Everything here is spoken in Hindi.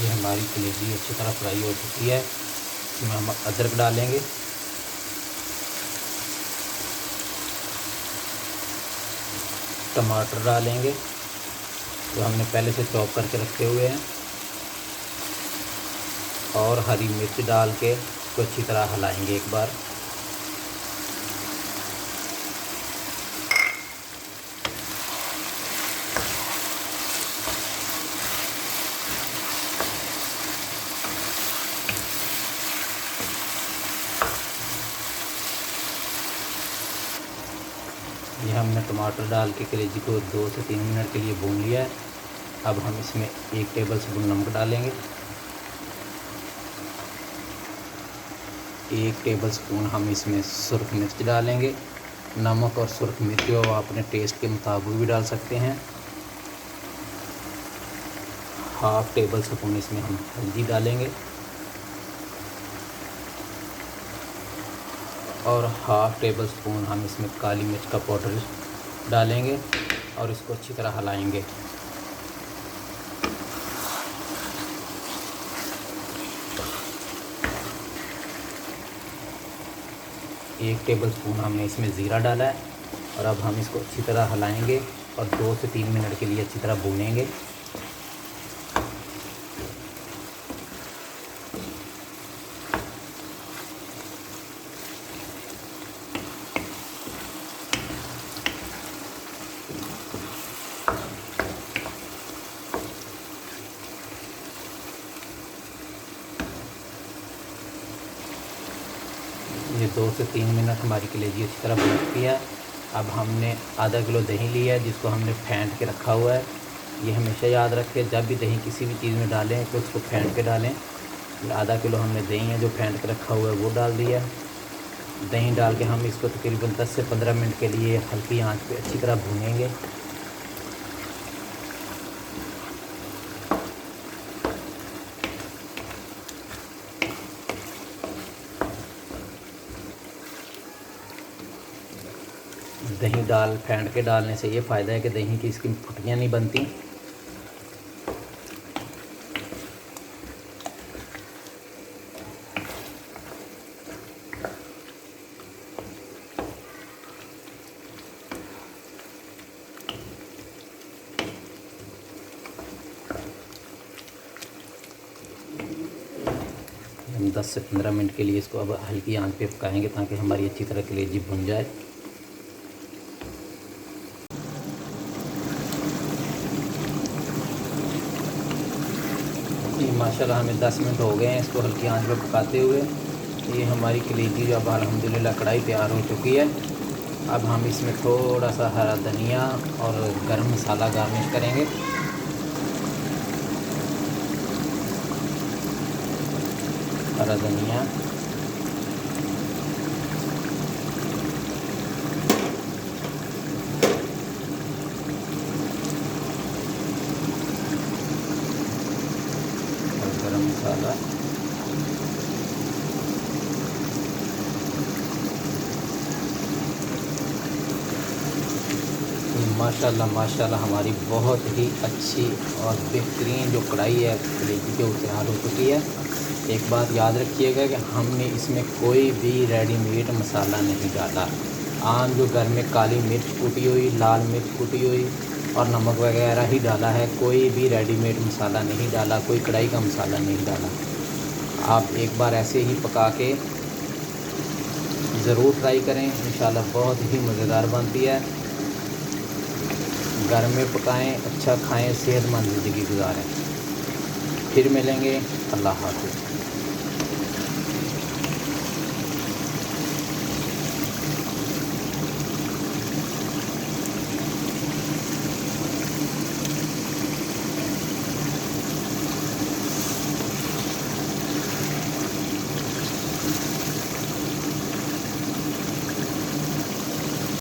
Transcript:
ये हमारी कलेजी अच्छी तरह फ्राई हो चुकी है। इसमें हम अदरक डालेंगे, टमाटर डालेंगे जो हमने पहले से चॉप करके रखे हुए हैं, और हरी मिर्च डाल के इसको अच्छी तरह हिलाएंगे एक बार। ये हमने टमाटर डाल के कलेजी को 2 से 3 मिनट के लिए भून लिया है। अब हम इसमें 1 टेबल स्पून नमक डालेंगे, 1 टेबल स्पून हम इसमें सुरख मिर्च डालेंगे। नमक और सुरख मिर्च को आप अपने टेस्ट के मुताबिक भी डाल सकते हैं। हाफ़ टेबल स्पून इसमें हम हल्दी डालेंगे और हाफ़ टेबल स्पून हम इसमें काली मिर्च का पाउडर डालेंगे और इसको अच्छी तरह हिलाएंगे। एक टेबल स्पून हमने इसमें ज़ीरा डाला है और अब हम इसको अच्छी तरह हिलाएंगे और 2 से 3 मिनट के लिए अच्छी तरह भूनेंगे। ये 2 से 3 मिनट हमारी कलेजी अच्छी तरह भून चुकी है। अब हमने आधा किलो दही लिया है जिसको हमने फेंट के रखा हुआ है। ये हमेशा याद रखें, जब भी दही किसी भी चीज़ में डालें तो उसको फेंट के डालें। आधा किलो हमने दही है जो फेंट के रखा हुआ है वो डाल दिया है। दही डाल के हम इसको तकरीबन 10 से 15 मिनट के लिए हल्की आंच पे अच्छी तरह भूनेंगे। दही फेंट के डालने से ये फ़ायदा है कि दही की इसकी फुटियाँ नहीं बनती। हम 10 से 15 मिनट के लिए इसको अब हल्की आंच पे पकाएंगे ताकि हमारी अच्छी तरह कलेजी भुन जाए। माशाल्लाह हमें 10 मिनट हो गए हैं इसको हल्की आंच पर पकाते हुए। ये हमारी कलेजी जो अब अल्हम्दुलिल्लाह कढ़ाई तैयार हो चुकी है। अब हम इसमें थोड़ा सा हरा धनिया और गरम मसाला गार्निश करेंगे। हरा धनिया, गरम मसाला, माशाल्लाह हमारी बहुत ही अच्छी और बेहतरीन जो कढ़ाई है कलेजी के वो तैयार हो चुकी है। एक बात याद रखिएगा कि हमने इसमें कोई भी रेडीमेड मसाला नहीं डाला। आम जो घर में काली मिर्च कूटी हुई, लाल मिर्च कूटी हुई और नमक वगैरह ही डाला है। कोई भी रेडीमेड मसाला नहीं डाला, कोई कढ़ाई का मसाला नहीं डाला। आप एक बार ऐसे ही पका के ज़रूर ट्राई करें, इंशाल्लाह बहुत ही मज़ेदार बनती है। घर में पकाएं, अच्छा खाएं, सेहतमंद ज़िंदगी गुजारें। फिर मिलेंगे। अल्लाह हाफ़िज़।